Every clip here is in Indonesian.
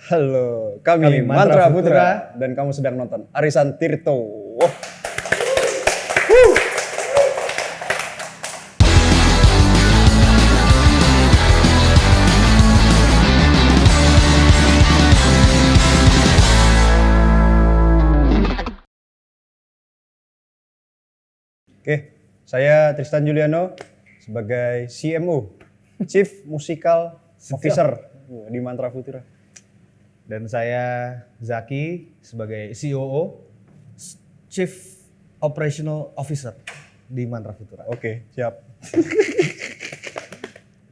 Halo, kami Mantra Putra dan kamu sedang nonton Arisan Tirto. Oke, saya Tristan Juliano sebagai CMO, Chief Musical Officer di Mantra Putra. Dan saya Zaki sebagai COO, Chief Operational Officer di Mantra Futura. Oke, siap.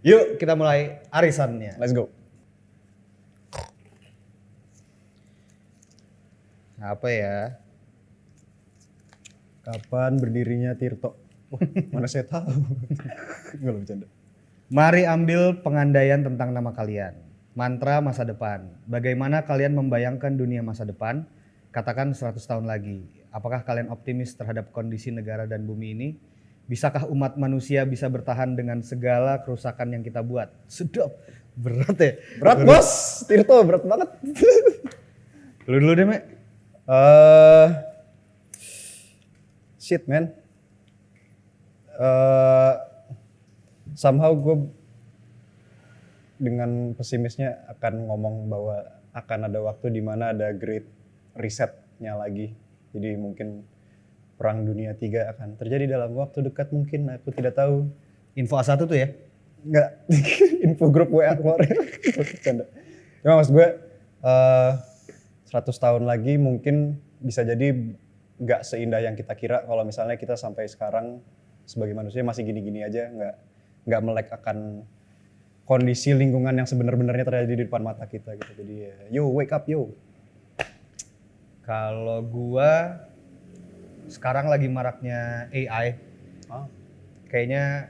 Yuk kita mulai arisannya. Let's go. Apa ya? Kapan berdirinya Tirto? Oh, mana saya tahu. Enggak bercanda. Mari ambil pengandaian tentang nama kalian. Mantra masa depan. Bagaimana kalian membayangkan dunia masa depan? Katakan 100 tahun lagi. Apakah kalian optimis terhadap kondisi negara dan bumi ini? Bisakah umat manusia bisa bertahan dengan segala kerusakan yang kita buat? Sedap. Berat ya? Berat bos, Tirto berat banget. Lu dulu deh, Mek. Shit man. Somehow gue dengan pesimisnya akan ngomong bahwa akan ada waktu di mana ada great resetnya lagi. Jadi mungkin perang dunia 3 akan terjadi dalam waktu dekat mungkin, aku tidak tahu. Info A1 tuh ya? Enggak, info grup WA keluar. Bercanda. Ya maksud gue 100 tahun lagi mungkin bisa jadi nggak seindah yang kita kira kalau misalnya kita sampai sekarang sebagai manusia masih gini-gini aja, nggak melek akan kondisi lingkungan yang sebenarnya terjadi di depan mata kita gitu. Jadi yo wake up yo. Kalau gua sekarang lagi maraknya AI. Kayaknya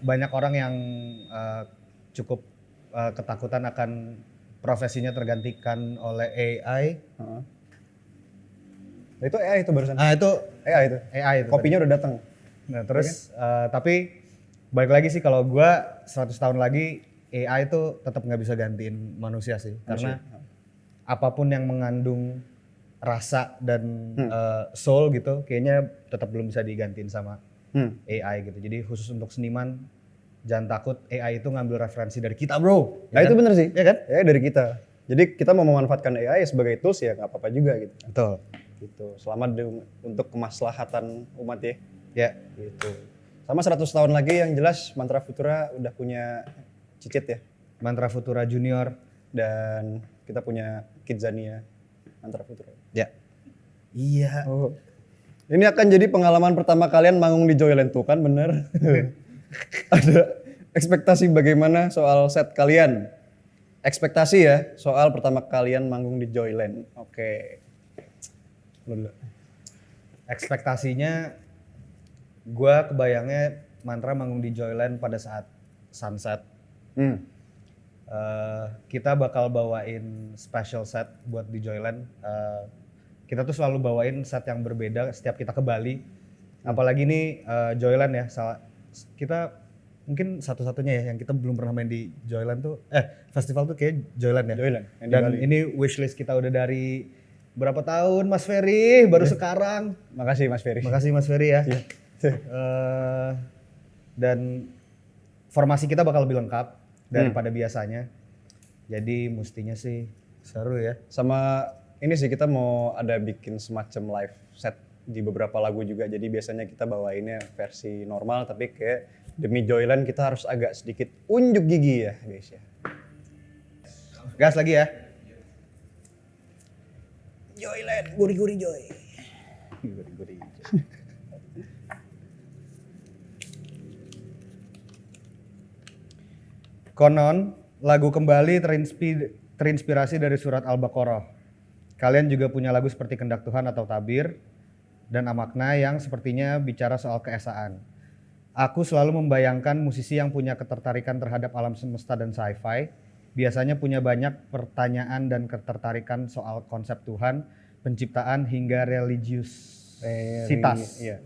banyak orang yang cukup ketakutan akan profesinya tergantikan oleh AI. Nah, itu AI itu barusan. Itu AI itu. Kopinya udah datang. Nah, terus tapi balik lagi sih kalau gua 100 tahun lagi AI itu tetap nggak bisa gantiin manusia sih. Karena apapun yang mengandung rasa dan soul gitu kayaknya tetap belum bisa digantiin sama AI gitu. Jadi khusus untuk seniman jangan takut, AI itu ngambil referensi dari kita bro. Nah itu bener sih. Ya kan? AI dari kita. Jadi kita mau memanfaatkan AI sebagai tools ya nggak apa-apa juga gitu. Betul. Gitu. Selamat untuk kemaslahatan umat ya. Ya. Gitu. Sama 100 tahun lagi yang jelas Mantra Futura udah punya Cicit ya. Mantra Futura Junior. Dan kita punya Kidzania Mantra Futura. Ya. Iya. Oh. Ini akan jadi pengalaman pertama kalian manggung di Joyland tuh kan bener. Ada ekspektasi bagaimana soal set kalian? Ekspektasi ya soal pertama kalian manggung di Joyland. Oke. Ekspektasinya gue kebayangnya Mantra manggung di Joyland pada saat sunset. Kita bakal bawain special set buat di Joyland. Kita tuh selalu bawain set yang berbeda setiap kita ke Bali. Apalagi nih Joyland ya, kita mungkin satu-satunya ya yang kita belum pernah main di Joyland tuh. Festival tuh kayak Joyland ya. Joyland. Dan ini wishlist kita udah dari berapa tahun Mas Ferry, baru sekarang. Makasih Mas Ferry. Makasih Mas Ferry ya. Dan formasi kita bakal lebih lengkap daripada biasanya. Jadi mestinya sih seru ya. Sama ini sih kita mau ada bikin semacam live set di beberapa lagu juga. Jadi biasanya kita bawainnya versi normal tapi kayak demi Joyland kita harus agak sedikit unjuk gigi ya guys ya. Gas lagi ya. Joyland, guri-guri joy. Guri-guri joy. Konon, lagu Kembali terinspirasi dari surat Al-Baqarah. Kalian juga punya lagu seperti Kendak Tuhan atau Tabir dan Amakna yang sepertinya bicara soal keesaan. Aku selalu membayangkan musisi yang punya ketertarikan terhadap alam semesta dan sci-fi biasanya punya banyak pertanyaan dan ketertarikan soal konsep Tuhan, penciptaan hingga religiusitas. Iya.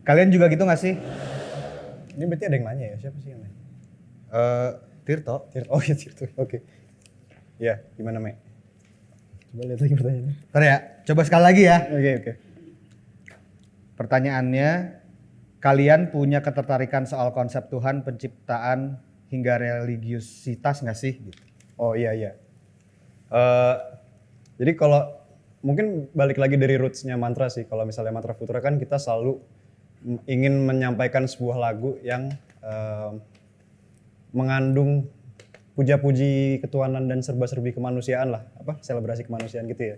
Kalian juga gitu gak sih? Ini berarti ada yang nanya ya, siapa sih yang nanya? Tirto. Oh iya Tirto, oke. Iya, gimana Me? Coba lihat lagi pertanyaannya. Ntar ya, coba sekali lagi ya. Oke. Pertanyaannya, kalian punya ketertarikan soal konsep Tuhan, penciptaan, hingga religiusitas nggak sih? Gitu. Oh iya. Jadi kalau mungkin balik lagi dari roots-nya mantra sih. Kalau misalnya mantra Futura kan kita selalu ingin menyampaikan sebuah lagu yang mengandung puja-puji ketuhanan dan serba-serbi kemanusiaan lah, selebrasi kemanusiaan gitu ya.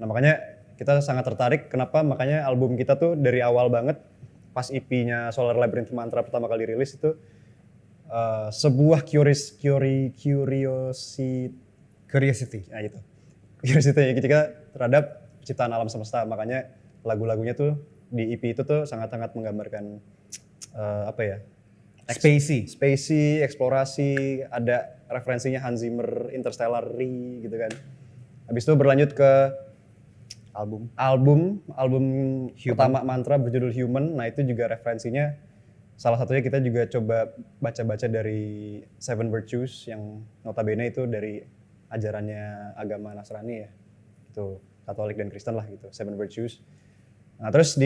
Nah makanya kita sangat tertarik, kenapa makanya album kita tuh dari awal banget pas EP-nya Solar Labyrinth Mantra pertama kali rilis itu sebuah Curiosity. nah itu curiosity kita terhadap ciptaan alam semesta, makanya lagu-lagunya tuh di EP itu tuh sangat-sangat menggambarkan spacey, eksplorasi, ada referensinya Hans Zimmer, Interstellar gitu kan. Habis itu berlanjut ke album pertama Mantra berjudul Human. Nah itu juga referensinya salah satunya kita juga coba baca-baca dari Seven Virtues yang notabene itu dari ajarannya agama Nasrani ya. Itu Katolik dan Kristen lah gitu, Seven Virtues. Nah terus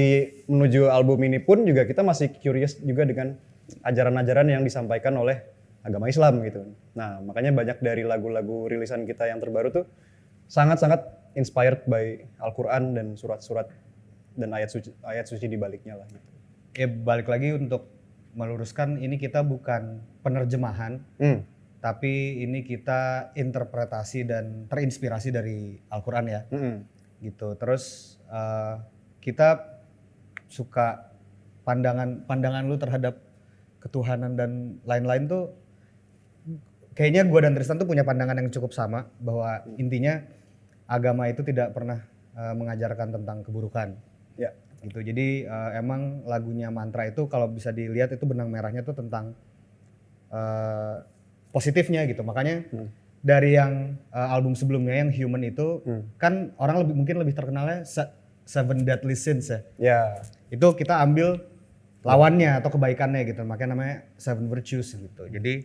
menuju album ini pun juga kita masih curious juga dengan ajaran-ajaran yang disampaikan oleh agama Islam gitu. Nah makanya banyak dari lagu-lagu rilisan kita yang terbaru tuh sangat-sangat inspired by Al-Quran dan surat-surat dan ayat suci di baliknya lah gitu. Ya balik lagi untuk meluruskan, ini kita bukan penerjemahan, tapi ini kita interpretasi dan terinspirasi dari Al-Quran ya. Gitu. Terus kita suka pandangan lu terhadap ketuhanan dan lain-lain tuh kayaknya gue dan Tristan tuh punya pandangan yang cukup sama, bahwa intinya agama itu tidak pernah mengajarkan tentang keburukan. Ya. Gitu. Jadi emang lagunya Mantra itu kalau bisa dilihat itu benang merahnya tuh tentang positifnya gitu. Makanya dari yang album sebelumnya yang Human itu kan orang mungkin lebih terkenalnya Seven Deadly Sins ya. Ya. Itu kita ambil lawannya atau kebaikannya gitu, makanya namanya Seven Virtues gitu. Jadi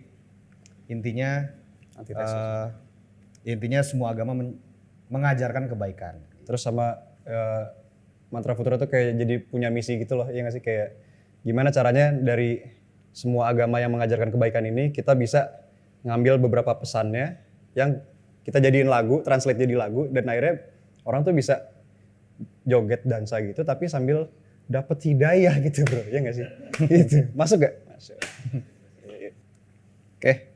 intinya semua agama mengajarkan kebaikan. Terus sama Mantra Futura tuh kayak jadi punya misi gitu loh, ya nggak sih, kayak gimana caranya dari semua agama yang mengajarkan kebaikan ini kita bisa ngambil beberapa pesannya yang kita jadiin lagu, translate jadi lagu, dan akhirnya orang tuh bisa joget dansa gitu tapi sambil dapat hidayah gitu bro, ya nggak sih? Gitu. Masuk gak? Masuk. Oke.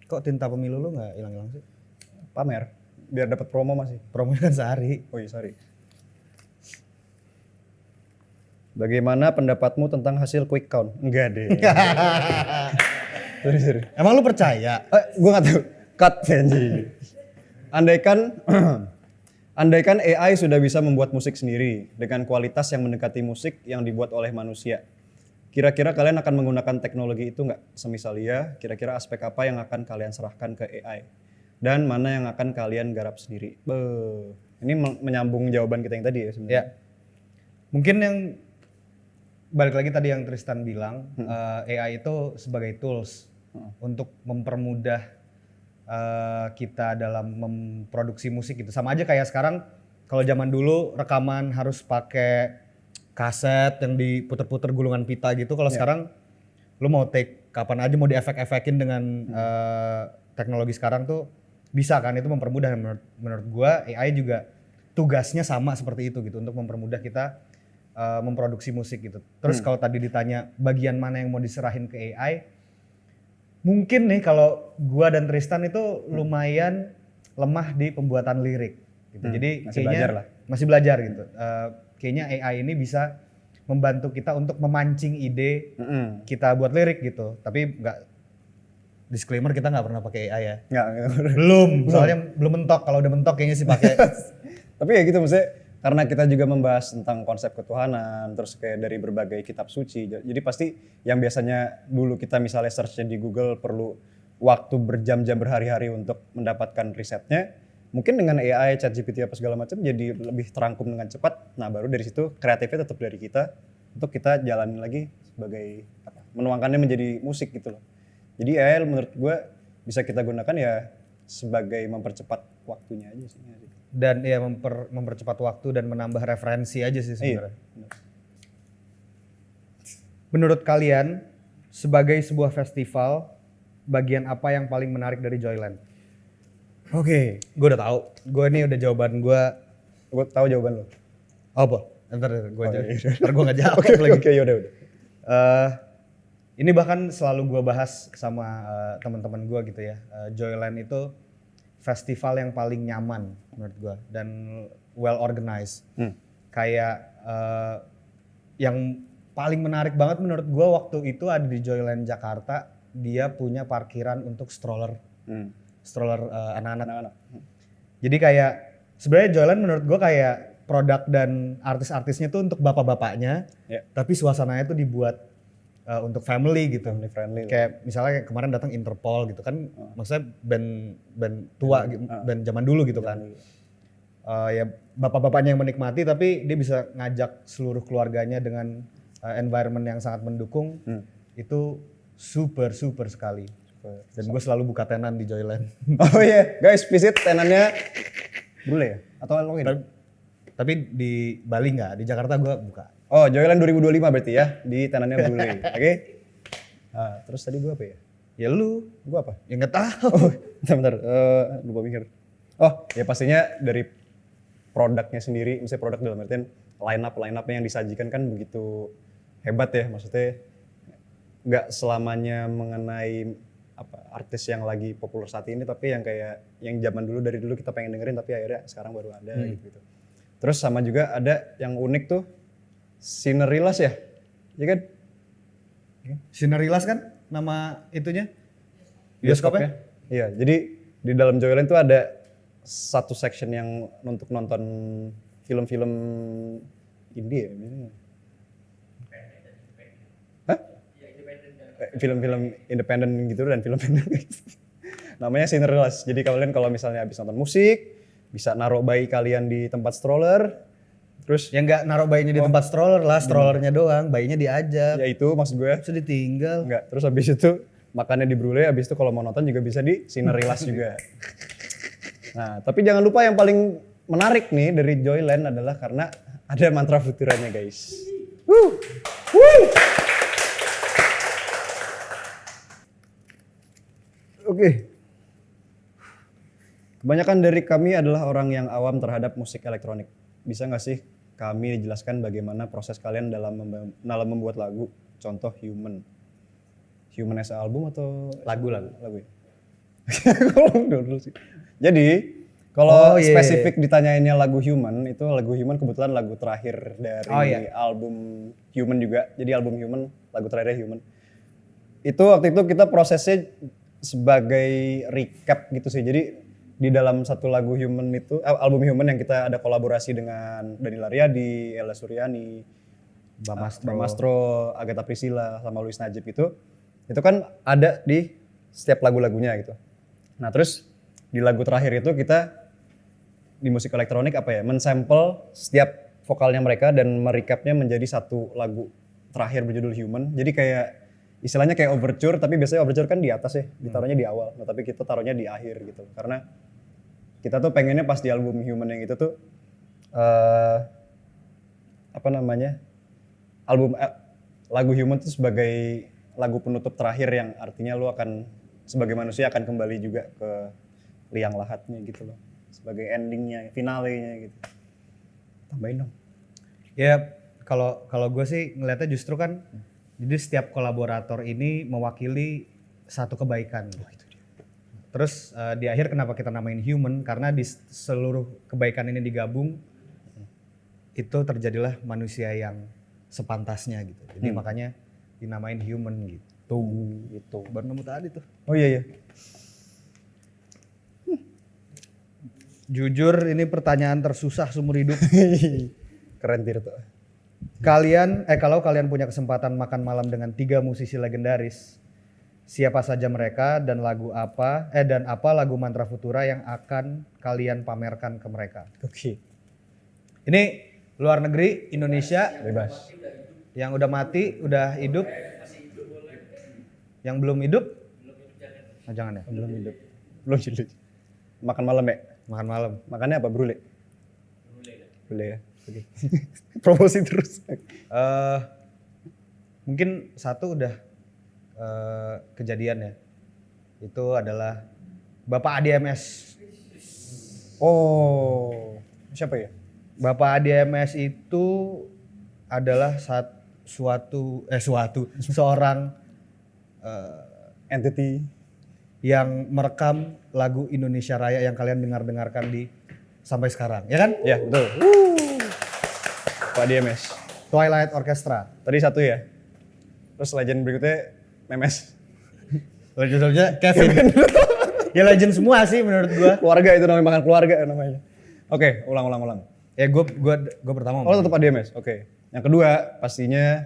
Kok tinta pemilu lu nggak hilang-hilang sih? Pamer, biar dapat promo masih. Promonya kan sehari. Oh iya, sorry. Bagaimana pendapatmu tentang hasil quick count? Enggak deh. Sorry. Emang lu percaya? Gue nggak tahu. Cut Benji. Andaikan AI sudah bisa membuat musik sendiri dengan kualitas yang mendekati musik yang dibuat oleh manusia, kira-kira kalian akan menggunakan teknologi itu nggak? Semisal iya, kira-kira aspek apa yang akan kalian serahkan ke AI? Dan mana yang akan kalian garap sendiri? Ini menyambung jawaban kita yang tadi ya sebenarnya. Ya. Mungkin yang balik lagi tadi yang Tristan bilang, AI itu sebagai tools untuk mempermudah kita dalam memproduksi musik gitu. Sama aja kayak sekarang, kalau zaman dulu rekaman harus pakai kaset yang diputer-puter gulungan pita gitu. Kalau sekarang lu mau take kapan aja, mau diefek-efekin dengan teknologi sekarang tuh bisa kan, itu mempermudah. Menurut gua AI juga tugasnya sama seperti itu gitu, untuk mempermudah kita memproduksi musik gitu. Terus kalau tadi ditanya bagian mana yang mau diserahin ke AI, mungkin nih kalau gua dan Tristan itu lumayan lemah di pembuatan lirik gitu. Jadi masih belajar gitu. Kayaknya AI ini bisa membantu kita untuk memancing ide kita buat lirik gitu. Tapi nggak, disclaimer, kita nggak pernah pakai AI ya. Nggak. Belum. Soalnya belum mentok. Kalau udah mentok kayaknya sih pakai. Tapi ya gitu, maksudnya karena kita juga membahas tentang konsep ketuhanan, terus kayak dari berbagai kitab suci. Jadi pasti yang biasanya dulu kita misalnya search di Google perlu waktu berjam-jam berhari-hari untuk mendapatkan risetnya, mungkin dengan AI, ChatGPT apa segala macam jadi lebih terangkum dengan cepat. Nah baru dari situ kreatifnya tetap dari kita untuk kita jalanin lagi sebagai menuangkannya menjadi musik gitu loh. Jadi AI menurut gue bisa kita gunakan ya sebagai mempercepat waktunya aja sih. Dan ya mempercepat waktu dan menambah referensi aja sih sebenarnya. Benar. Menurut kalian, sebagai sebuah festival, bagian apa yang paling menarik dari Joyland? Oke, Gue udah tahu. Gue ini udah jawaban gue. gue tahu jawaban lo. Apa? Ntar gue iya. ntar gue nggak jawab Oke, lagi. oke, yaudah. Ini bahkan selalu gue bahas sama teman-teman gue gitu ya. Joyland itu festival yang paling nyaman menurut gue dan well organized. Kayak yang paling menarik banget menurut gue waktu itu ada di Joyland Jakarta, dia punya parkiran untuk stroller anak-anak. Jadi kayak sebenarnya Joyland menurut gue kayak produk dan artis-artisnya tuh untuk bapak-bapaknya, tapi suasananya tuh dibuat untuk family gitu. Family friendly. Kayak misalnya kayak kemarin datang Interpol gitu kan, maksudnya band tua, band zaman dulu gitu kan. Ya bapak-bapaknya yang menikmati, tapi dia bisa ngajak seluruh keluarganya dengan environment yang sangat mendukung. Itu super sekali. Dan gue selalu buka tenan di Joyland. Oh iya, guys, visit tenannya Brule ya? Atau login? Tapi di Bali nggak, di Jakarta gue buka. Oh, Joyland 2025 berarti ya, di tenannya Brule. Oke? Nah, terus tadi gue apa ya? Ya lu, Gue apa? ya nggak tahu. Oh, bentar. Lupa mikir. Oh, ya pastinya dari produknya sendiri, misalnya produk dalam artian line-up-nya yang disajikan kan begitu hebat ya, maksudnya nggak selamanya mengenai artis yang lagi populer saat ini, tapi yang kayak yang zaman dulu dari dulu kita pengen dengerin tapi akhirnya sekarang baru ada gitu. Terus sama juga ada yang unik tuh Cinerilas ya, iya kan? Cinerilas kan nama itunya? Bioskopnya? Iya, jadi di dalam Joyland tuh ada satu section yang untuk nonton film-film indie ya, film-film independen gitu dan film-film namanya Cinerilas. Jadi kalian kalau misalnya habis nonton musik bisa naruh bayi kalian di tempat stroller, terus Ya nggak naruh bayinya di tempat stroller lah, strollernya doang, bayinya diajak. ya itu maksud gue. Bisa ditinggal. Enggak, terus habis itu makannya di Brule, habis itu kalau mau nonton juga bisa di Cinerilas juga. Nah, tapi jangan lupa yang paling menarik nih dari Joyland adalah karena ada mantra futuranya, guys. Oke. Kebanyakan dari kami adalah orang yang awam terhadap musik elektronik. Bisa nggak sih kami dijelaskan bagaimana proses kalian dalam membuat lagu? Contoh Human. Human as a album atau Lagu. ya? Dulu sih. Jadi kalau spesifik ditanyainnya lagu Human, itu lagu Human kebetulan lagu terakhir dari album Human juga. Jadi album Human, lagu terakhirnya Human. Itu waktu itu kita prosesnya sebagai recap gitu sih. Jadi di dalam satu lagu Human itu, album Human yang kita ada kolaborasi dengan Daniel Aryadi, Ella Suryani, Bamastro, Agatha Priscilla, sama Luis Najib itu kan ada di setiap lagu-lagunya gitu. Nah terus di lagu terakhir itu kita di musik elektronik mensample setiap vokalnya mereka dan merecapnya menjadi satu lagu terakhir berjudul Human. Jadi kayak istilahnya kayak overture, tapi biasanya overture kan di atas ya, ditaruhnya di awal. Nah tapi kita taruhnya di akhir gitu. Karena kita tuh pengennya pas di album Human yang itu tuh lagu Human tuh sebagai lagu penutup terakhir yang artinya lu akan sebagai manusia akan kembali juga ke liang lahatnya gitu loh. Sebagai endingnya, finalenya gitu. Tambahin dong. Ya kalau gue sih ngeliatnya justru kan jadi setiap kolaborator ini mewakili satu kebaikan. Terus di akhir kenapa kita namain Human? Karena di seluruh kebaikan ini digabung, itu terjadilah manusia yang sepantasnya gitu. Jadi makanya dinamain Human gitu. Gitu. Baru nemu tadi tuh. Oh iya. Jujur ini pertanyaan tersusah seumur hidup. Keren Tirto. Kalau kalian punya kesempatan makan malam dengan 3 musisi legendaris, siapa saja mereka dan apa lagu Mantra Futura yang akan kalian pamerkan ke mereka? Oke. Ini luar negeri, Indonesia, Bebas. yang udah mati, udah hidup, yang belum hidup, Oh, jangan ya. Belum hidup. Belum hidup. Makan malam ya? Makan malam. Makannya apa? Brule? Brule ya. Oke. Promosi terus. Mungkin satu udah kejadian ya. Itu adalah Bapak ADMS. Oh, siapa ya? Bapak ADMS itu adalah seorang Entity. yang merekam lagu Indonesia Raya yang kalian dengarkan di sampai sekarang, ya kan? Ya, betul. Pak DMS. Twilight Orchestra. Tadi satu ya. Terus legend berikutnya Memes. Legend Kevin. Ya legend semua sih menurut gua. Keluarga itu namanya, makan keluarga namanya. Oke, ulang. Ya gua pertama. Oh, tetap Pak DMS. Oke. Yang kedua pastinya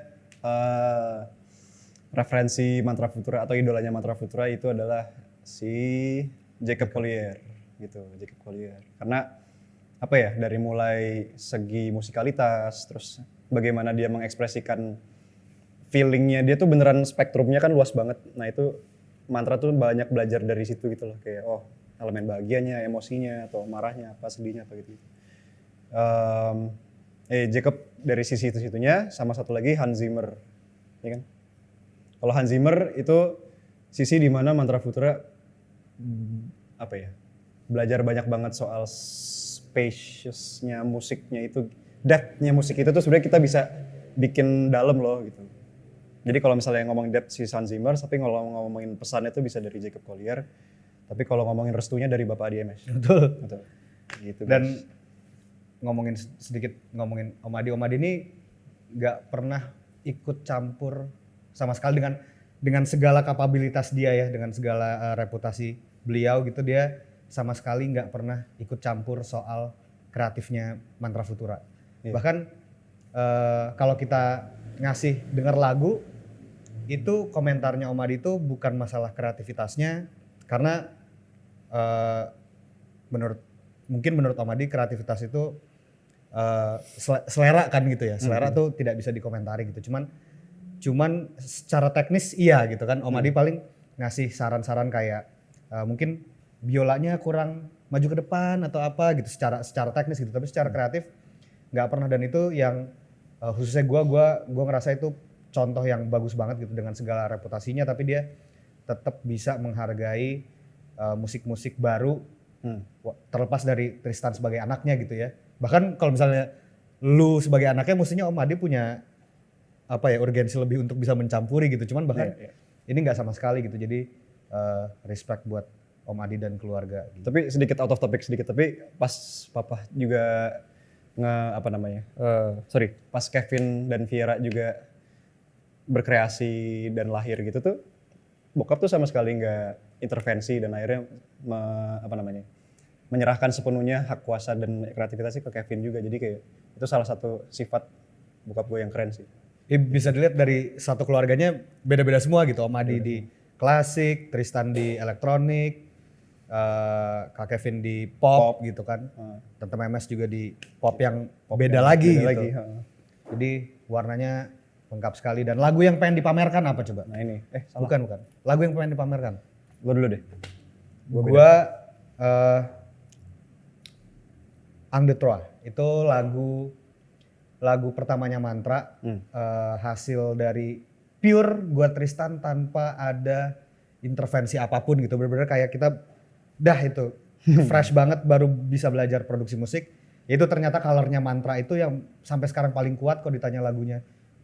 referensi Mantra Futura atau idolanya Mantra Futura itu adalah si Jacob Collier gitu, Jacob Collier. Karena apa ya, dari mulai segi musikalitas, terus bagaimana dia mengekspresikan feelingnya, dia tuh beneran spektrumnya kan luas banget. Nah itu Mantra tuh banyak belajar dari situ gitu loh, kayak oh elemen bahagianya, emosinya, atau marahnya, apa sedihnya, apa gitu. Jacob dari sisi itu-situnya, sama satu lagi Hans Zimmer, ya kan? Kalau Hans Zimmer itu sisi di mana Mantra Futura apa ya, belajar banyak banget soal spaciousnya musiknya itu, depth-nya musik itu tuh sebenarnya kita bisa bikin dalam loh gitu. Jadi kalau misalnya ngomong depth si Hans Zimmer, tapi kalau ngomongin pesannya itu bisa dari Jacob Collier, tapi kalau ngomongin restunya dari Bapak ADMS. Betul. Gitu. Dan sedikit ngomongin Om Adi ini nggak pernah ikut campur sama sekali dengan segala kapabilitas dia ya, dengan segala reputasi beliau gitu, dia sama sekali nggak pernah ikut campur soal kreatifnya Mantra Futura. Iya. Bahkan kalau kita ngasih denger lagu, itu komentarnya Om Adi itu bukan masalah kreativitasnya, karena menurut Om Adi kreativitas itu selera kan gitu ya, selera tuh tidak bisa dikomentari gitu. Cuman secara teknis iya gitu kan, Om Adi paling ngasih saran-saran kayak mungkin biolanya kurang maju ke depan atau apa gitu secara teknis gitu, tapi secara kreatif nggak pernah. Dan itu yang khususnya gua ngerasa itu contoh yang bagus banget gitu, dengan segala reputasinya tapi dia tetap bisa menghargai musik-musik baru terlepas dari Tristan sebagai anaknya gitu ya. Bahkan kalau misalnya lu sebagai anaknya, mestinya Om Adi punya apa ya, urgensi lebih untuk bisa mencampuri gitu. Cuman bahkan ini nggak sama sekali gitu. Jadi respect buat Om Adi dan keluarga. Gitu. Tapi sedikit out of topic sedikit, tapi pas Papa juga pas Kevin dan Viera juga berkreasi dan lahir gitu tuh, bokap tuh sama sekali nggak intervensi dan akhirnya menyerahkan sepenuhnya hak kuasa dan kreativitasnya ke Kevin juga. Jadi kayak itu salah satu sifat bokap gue yang keren sih. Bisa dilihat dari satu keluarganya beda-beda semua gitu. Om Adi di klasik, Tristan di elektronik, Kak Kevin di pop gitu kan. Tante Memes juga di pop yang beda lagi gitu. Jadi warnanya lengkap sekali. Dan lagu yang pengen dipamerkan apa coba? Nah ini, Bukan. Lagu yang pengen dipamerkan. Lo dulu deh. Gua Ang de Trois, itu lagu pertamanya Mantra, hasil dari pure gua Tristan tanpa ada intervensi apapun gitu. Bener-bener kayak kita itu fresh banget baru bisa belajar produksi musik. Itu ternyata colornya Mantra itu yang sampai sekarang paling kuat. Kalau ditanya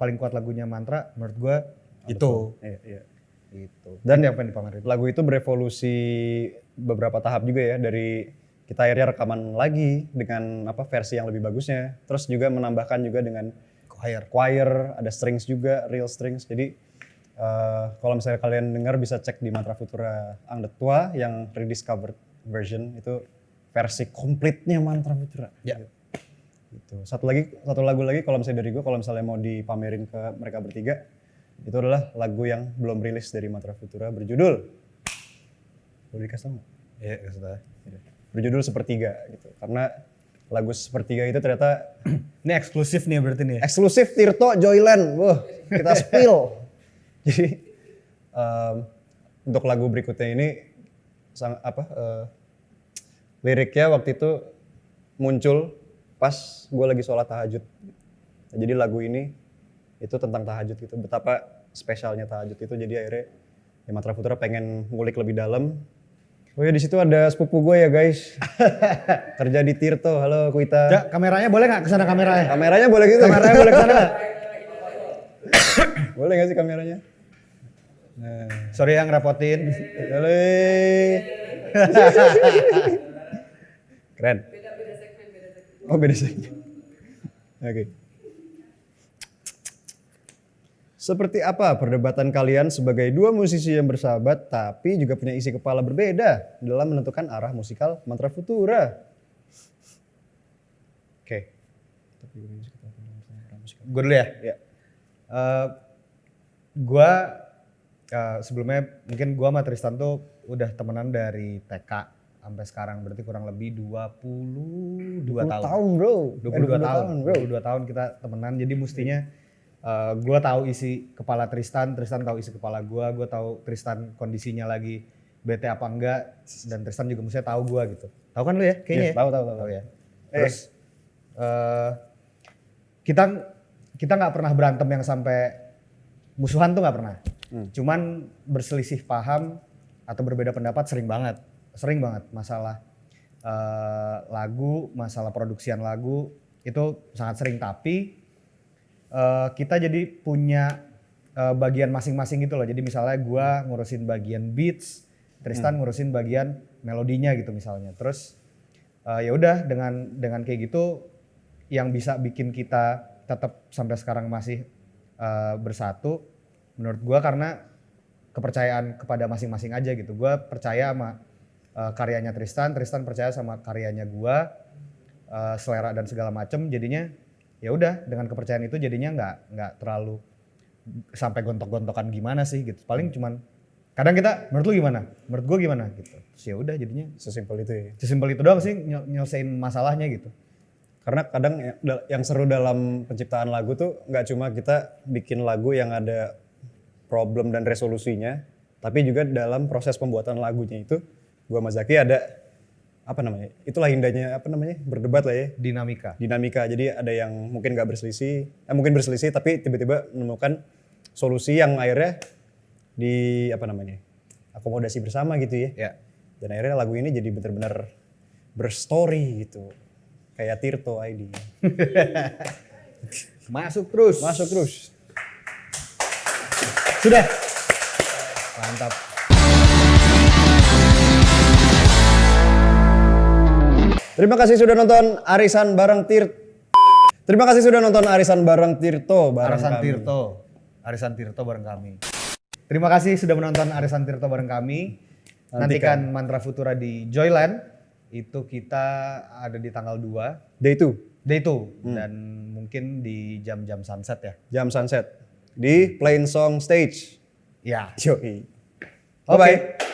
paling kuat lagunya Mantra, menurut gua itu. Iya. Itu. Dan yang pengen dipamerin. Lagu itu berevolusi beberapa tahap juga ya, dari kita akhirnya rekaman lagi dengan versi yang lebih bagusnya. Terus juga menambahkan juga dengan choir, ada strings juga, real strings. Jadi kalau misalnya kalian dengar bisa cek di Mantra Futura Ang de Trois yang rediscovered version, itu versi komplitnya Mantra Futura. Ya. Gitu. Satu lagu lagi kalau misalnya dari gue, kalau misalnya mau dipamerin ke mereka bertiga, itu adalah lagu yang belum rilis dari Mantra Futura, berjudul, boleh dikasih tau nggak? Iya, kasih tau. Berjudul Sepertiga gitu. Karena lagu Sepertiga itu ternyata ini eksklusif nih berarti nih. Eksklusif Tirto Joyland. Wah, kita spill. Jadi untuk lagu berikutnya ini liriknya waktu itu muncul pas gue lagi sholat tahajud. Jadi lagu ini itu tentang tahajud gitu, betapa spesialnya tahajud itu. Jadi akhirnya ya Mantra Futura pengen ngulik lebih dalam. Oh ya di situ ada sepupu gue ya guys, kerja di Tirto. Halo Kuita. Ja, kameranya boleh nggak kesana kameranya? Kameranya boleh gitu? Kameranya boleh kesana nggak? Boleh nggak sih kameranya? Nah. Sorry yang ngerepotin. Halo. Keren. Beda segmen. Oh beda segmen. Oke. Seperti apa perdebatan kalian sebagai dua musisi yang bersahabat tapi juga punya isi kepala berbeda dalam menentukan arah musikal Mantra Futura? Oke. Gue dulu ya. Ya. Gue sebelumnya mungkin gue sama Tristan tuh udah temenan dari TK sampai sekarang, berarti kurang lebih 22 tahun. Tahun bro. 22 tahun, bro. 22 tahun kita temenan, jadi mestinya gue tahu isi kepala Tristan, Tristan tahu isi kepala gue tahu Tristan kondisinya lagi bete apa enggak, dan Tristan juga mestinya tahu gue gitu. Tahu kan lu ya kayaknya? Ya, tahu ya. Terus kita nggak pernah berantem yang sampai musuhan tuh nggak pernah. Cuman berselisih paham atau berbeda pendapat sering banget masalah lagu, masalah produksian lagu itu sangat sering, tapi kita jadi punya bagian masing-masing gitu loh. Jadi misalnya gua ngurusin bagian beats, Tristan ngurusin bagian melodinya gitu misalnya. Terus ya udah dengan kayak gitu yang bisa bikin kita tetap sampai sekarang masih bersatu menurut gua karena kepercayaan kepada masing-masing aja gitu. Gua percaya sama karyanya Tristan percaya sama karyanya gua, selera dan segala macem, jadinya ya udah dengan kepercayaan itu jadinya nggak terlalu sampai gontok-gontokan gimana sih gitu. Paling cuman kadang kita menurut lu gimana, menurut gua gimana gitu. Terus ya udah jadinya Sesimpel itu ya. sesimpel itu doang sih nyelesain masalahnya gitu. Karena kadang yang seru dalam penciptaan lagu tuh nggak cuma kita bikin lagu yang ada problem dan resolusinya, tapi juga dalam proses pembuatan lagunya itu gua sama Zaki ada apa namanya? Itulah indahnya berdebat lah ya. Dinamika. Jadi ada yang mungkin nggak berselisih, mungkin berselisih tapi tiba-tiba menemukan solusi yang akhirnya akomodasi bersama gitu ya. Ya. Dan akhirnya lagu ini jadi benar-benar berstory gitu. Kayak Tirto ID. Masuk terus. Sudah. Mantap. Terima kasih sudah nonton Arisan bareng Tirto. Arisan Tirto bareng kami. Terima kasih sudah menonton Arisan Tirto bareng kami. Nantikan Mantra Futura di Joyland. Itu kita ada di tanggal 2. Day 2. Dan mungkin di jam-jam sunset ya. Jam sunset. Di Plain Song Stage. Ya. Yoi. Oke. Bye-bye.